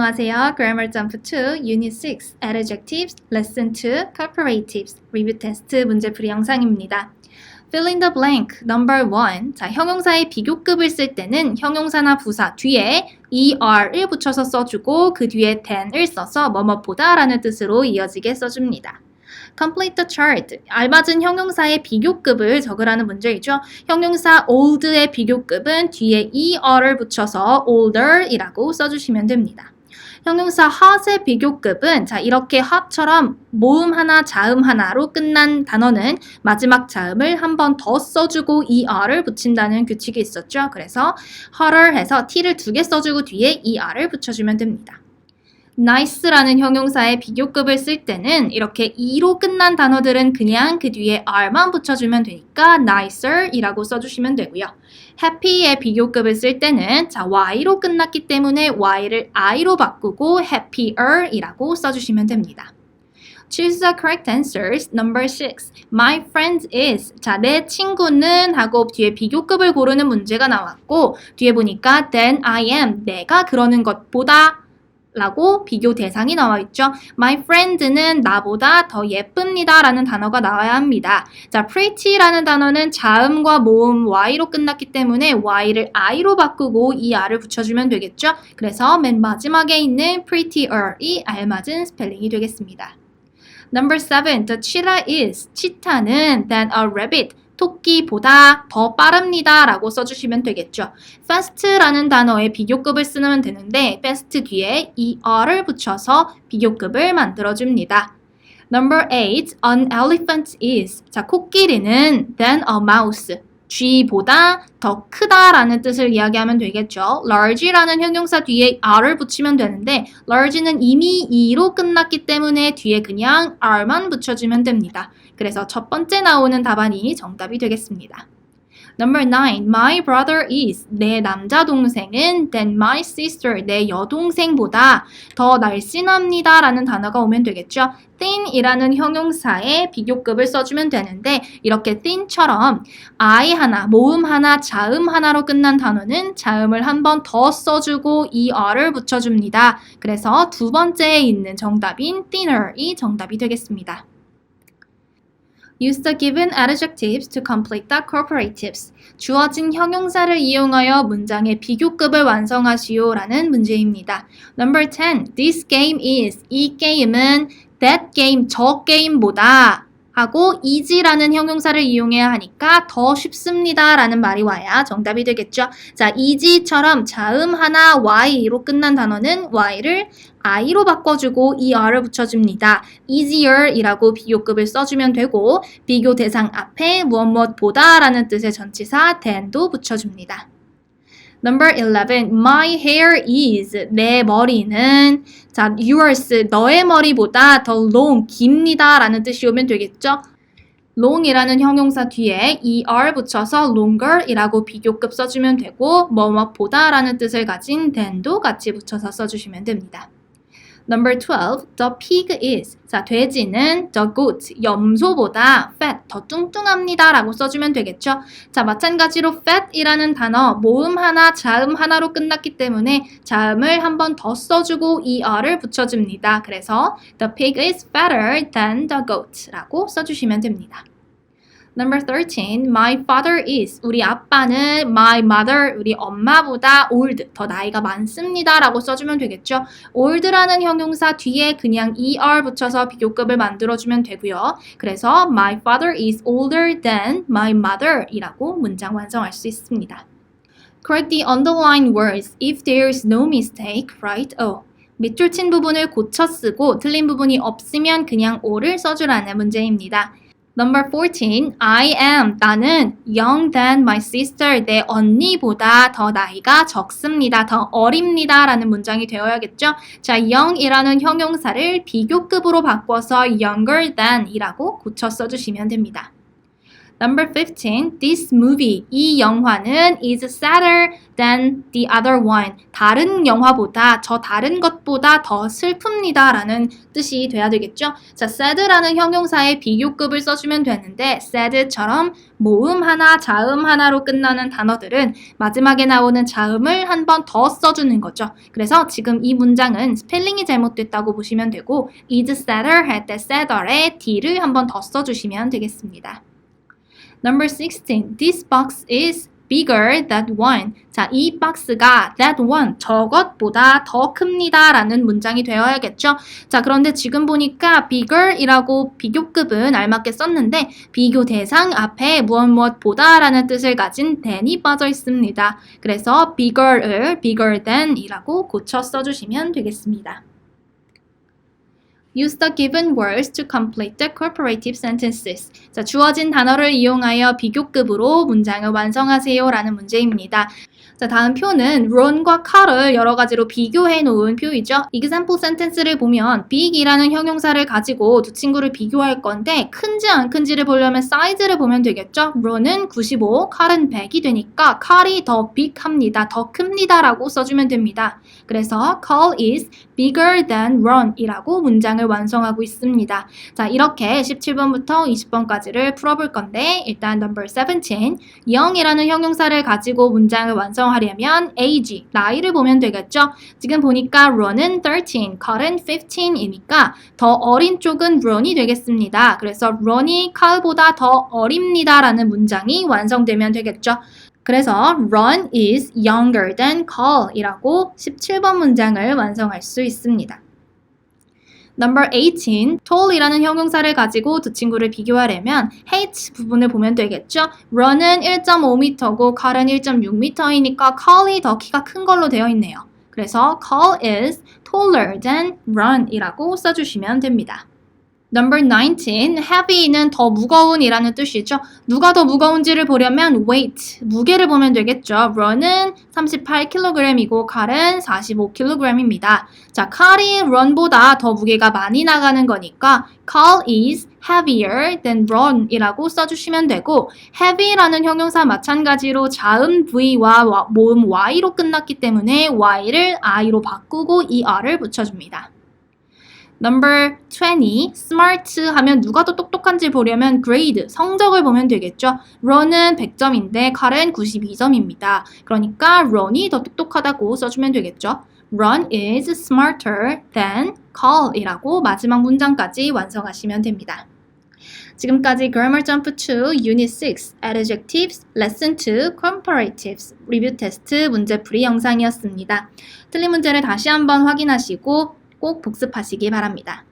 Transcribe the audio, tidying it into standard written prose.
안녕하세요. Grammar Jump 2 Unit 6 Adjectives Lesson 2 Comparatives 리뷰 테스트 문제풀이 영상입니다. Fill in the blank number 1. 자, 형용사의 비교급을 쓸 때는 형용사나 부사 뒤에 er을 붙여서 써주고 그 뒤에 than을 써서 뭐뭐보다 라는 뜻으로 이어지게 써줍니다. Complete the chart. 알맞은 형용사의 비교급을 적으라는 문제이죠. 형용사 old의 비교급은 뒤에 er를 붙여서 older이라고 써주시면 됩니다. 형용사 hot의 비교급은 자 이렇게 hot처럼 모음 하나, 자음 하나로 끝난 단어는 마지막 자음을 한 번 더 써주고 er를 붙인다는 규칙이 있었죠. 그래서 hotter 해서 t를 2개 써주고 뒤에 er를 붙여주면 됩니다. nice라는 형용사의 비교급을 쓸 때는 이렇게 e로 끝난 단어들은 그냥 그 뒤에 r만 붙여주면 되니까 nicer이라고 써주시면 되고요. happy의 비교급을 쓸 때는 자 y로 끝났기 때문에 y를 i로 바꾸고 happier이라고 써주시면 됩니다. Choose the correct answers. Number 6. My friend is. 자, 내 친구는 하고 뒤에 비교급을 고르는 문제가 나왔고 뒤에 보니까 than I am. 내가 그러는 것보다 라고 비교 대상이 나와 있죠. My friend는 나보다 더 예쁩니다 라는 단어가 나와야 합니다. 자, pretty라는 단어는 자음과 모음 y로 끝났기 때문에 y를 i로 바꾸고 이 r을 붙여주면 되겠죠. 그래서 맨 마지막에 있는 prettier이 알맞은 스펠링이 되겠습니다. Number 7. The cheetah is. 치타는 than a rabbit. 토끼보다 더 빠릅니다 라고 써주시면 되겠죠. fast라는 단어의 비교급을 쓰면 되는데 fast 뒤에 er를 붙여서 비교급을 만들어줍니다. Number 8. An elephant is. 자, 코끼리는 than a mouse. 쥐보다 더 크다라는 뜻을 이야기하면 되겠죠. large라는 형용사 뒤에 r을 붙이면 되는데 large는 이미 e로 끝났기 때문에 뒤에 그냥 r만 붙여주면 됩니다. 그래서 첫 번째 나오는 답안이 정답이 되겠습니다. Number 9. My brother is. 내 남자 동생은 than my sister. 내 여동생보다 더 날씬합니다 라는 단어가 오면 되겠죠. thin이라는 형용사의 비교급을 써주면 되는데 이렇게 thin처럼 I 하나, 모음 하나, 자음 하나로 끝난 단어는 자음을 한 번 더 써주고 er를 붙여줍니다. 그래서 두 번째에 있는 정답인 thinner이 정답이 되겠습니다. Use the given adjectives to complete the comparatives. 주어진 형용사를 이용하여 문장의 비교급을 완성하시오 라는 문제입니다. Number 10. This game is. 이 게임은 that game, 저 게임보다 하고 easy라는 형용사를 이용해야 하니까 더 쉽습니다 라는 말이 와야 정답이 되겠죠. 자, easy처럼 자음 하나 y로 끝난 단어는 y를 i로 바꿔주고 er를 붙여줍니다. easier이라고 비교급을 써주면 되고 비교 대상 앞에 무엇보다 라는 뜻의 전치사 than도 붙여줍니다. Number 11. My hair is. 내 머리는 자, yours. 너의 머리보다 더 long. 깁니다. 라는 뜻이 오면 되겠죠. long이라는 형용사 뒤에 er 붙여서 longer이라고 비교급 써주면 되고 뭐뭐보다 라는 뜻을 가진 than도 같이 붙여서 써주시면 됩니다. Number 12. The pig is. 자, 돼지는 the goat, 염소보다 fat, 더 뚱뚱합니다 라고 써주면 되겠죠. 자, 마찬가지로 fat이라는 단어, 모음 하나, 자음 하나로 끝났기 때문에 자음을 한 번 더 써주고 er를 붙여줍니다. 그래서 the pig is fatter than the goat 라고 써주시면 됩니다. Number 13. My father is. 우리 아빠는 my mother, 우리 엄마보다 old, 더 나이가 많습니다 라고 써주면 되겠죠. old라는 형용사 뒤에 그냥 er 붙여서 비교급을 만들어주면 되고요. 그래서 my father is older than my mother 이라고 문장 완성할 수 있습니다. Correct the underlined words if there is no mistake, write O. 밑줄 친 부분을 고쳐 쓰고 틀린 부분이 없으면 그냥 O를 써주라는 문제입니다. Number 14. I am. 나는 young than my sister. 내 언니보다 더 나이가 적습니다. 더 어립니다. 라는 문장이 되어야겠죠. 자, young이라는 형용사를 비교급으로 바꿔서 younger than 이라고 고쳐 써주시면 됩니다. Number 15. This movie. 이 영화는 is sadder than the other one. 다른 영화보다, 저 다른 것보다 더 슬픕니다. 라는 뜻이 돼야 되겠죠? 자, sad라는 형용사의 비교급을 써주면 되는데 sad처럼 모음 하나, 자음 하나로 끝나는 단어들은 마지막에 나오는 자음을 한 번 더 써주는 거죠. 그래서 지금 이 문장은 스펠링이 잘못됐다고 보시면 되고 is sadder 할 때 sadder에 d를 한 번 더 써주시면 되겠습니다. Number 16. This box is bigger than one. 자, 이 박스가 that one, 저것보다 더 큽니다. 라는 문장이 되어야겠죠. 자, 그런데 지금 보니까 bigger 이라고 비교급은 알맞게 썼는데 비교 대상 앞에 무엇보다 라는 뜻을 가진 than이 빠져 있습니다. 그래서 bigger을 bigger than 이라고 고쳐 써주시면 되겠습니다. Use the given words to complete the cooperative sentences. 자, 주어진 단어를 이용하여 비교급으로 문장을 완성하세요 라는 문제입니다. 자, 다음 표는 론과 칼을 여러 가지로 비교해 놓은 표이죠. example sentence를 보면 big이라는 형용사를 가지고 두 친구를 비교할 건데 큰지 안 큰지를 보려면 사이즈를 보면 되겠죠. 론은 95, 칼은 100이 되니까 칼이 더 big합니다. 더 큽니다 라고 써주면 됩니다. 그래서 Carl is bigger than Ron 이라고 문장을 완성하고 있습니다. 자, 이렇게 17번부터 20번까지를 풀어볼 건데 일단 number 17, young이라는 형용사를 가지고 문장을 완성하려면 age, 나이를 보면 되겠죠. 지금 보니까 Ron은 13, Carl은 15이니까 더 어린 쪽은 Ron이 되겠습니다. 그래서 Ron이 Carl보다 더 어립니다 라는 문장이 완성되면 되겠죠. 그래서 Ron is younger than Carl 이라고 17번 문장을 완성할 수 있습니다. Number 18, tall이라는 형용사를 가지고 두 친구를 비교하려면 height 부분을 보면 되겠죠. Ron은 1.5m고 Carl은 1.6m이니까 Carl이 더 키가 큰 걸로 되어 있네요. 그래서 Carl is taller than Ron 이라고 써주시면 됩니다. Number 19, heavy는 더 무거운 이라는 뜻이죠. 누가 더 무거운지를 보려면 weight, 무게를 보면 되겠죠. Ron은 38kg이고 Carl은 45kg입니다. 자, Carl이 Ron보다 더 무게가 많이 나가는 거니까 Carl is heavier than Ron 이라고 써주시면 되고 heavy라는 형용사 마찬가지로 자음 V와 모음 Y로 끝났기 때문에 Y를 I로 바꾸고 ER을 붙여줍니다. Number 20, smart 하면 누가 더 똑똑한지 보려면 grade, 성적을 보면 되겠죠. Ron은 100점인데 Carl은 92점입니다. 그러니까 Ron이 더 똑똑하다고 써주면 되겠죠. Ron is smarter than Carl 이라고 마지막 문장까지 완성하시면 됩니다. 지금까지 Grammar Jump 2 Unit 6 Adjectives Lesson 2 Comparatives 리뷰 테스트 문제풀이 영상이었습니다. 틀린 문제를 다시 한번 확인하시고 꼭 복습하시기 바랍니다.